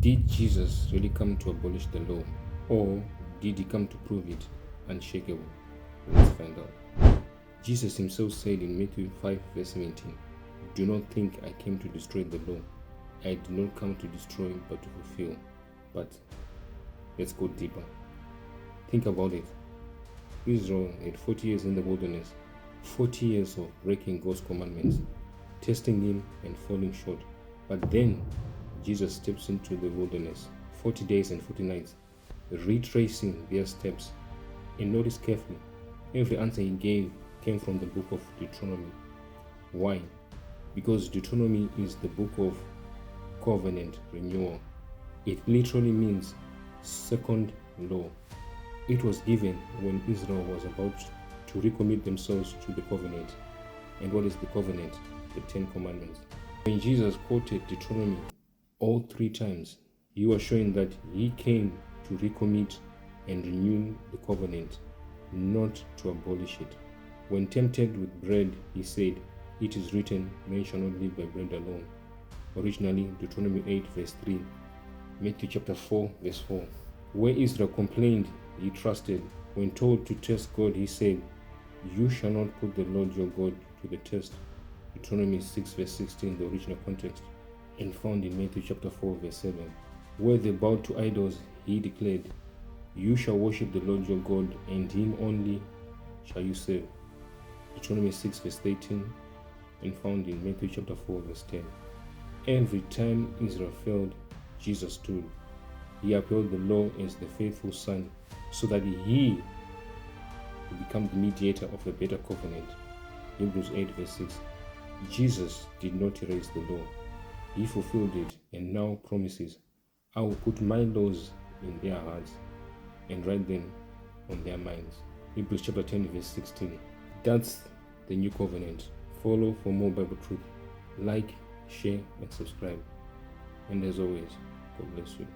Did Jesus really come to abolish the law, or did he come to prove it unshakable? Let's find out. Jesus himself said in Matthew 5 verse 17, "Do not think I came to destroy the law. I did not come to destroy but to fulfill." But let's go deeper. Think about it. Israel had 40 years in the wilderness, 40 years of breaking God's commandments, testing him and falling short. But then Jesus steps into the wilderness, 40 days and 40 nights, retracing their steps. And notice carefully, every answer he gave came from the book of Deuteronomy. Why? Because Deuteronomy is the book of covenant renewal. It literally means second law. It was given when Israel was about to recommit themselves to the covenant. And what is the covenant? The 10 Commandments. When Jesus quoted Deuteronomy all 3 times, he was showing that he came to recommit and renew the covenant, not to abolish it. When tempted with bread, he said, "It is written, man shall not live by bread alone." Originally, Deuteronomy 8 verse 3, Matthew chapter 4 verse 4. Where Israel complained, he trusted. When told to test God, he said, "You shall not put the Lord your God to the test." Deuteronomy 6 verse 16, the original context, and found in Matthew chapter 4 verse 7. Where they bowed to idols, he declared, "You shall worship the Lord your God, and him only shall you serve." Deuteronomy 6 verse 13, and found in Matthew chapter 4 verse 10. Every time Israel failed, Jesus stood. He upheld the law as the faithful son, so that he would become the mediator of a better covenant. Hebrews 8 verse 6. Jesus did not erase the law. He fulfilled it and now promises, "I will put my laws in their hearts and write them on their minds." Hebrews chapter 10 verse 16. That's the new covenant. Follow for more Bible truth. Like, share, and subscribe. And as always, God bless you.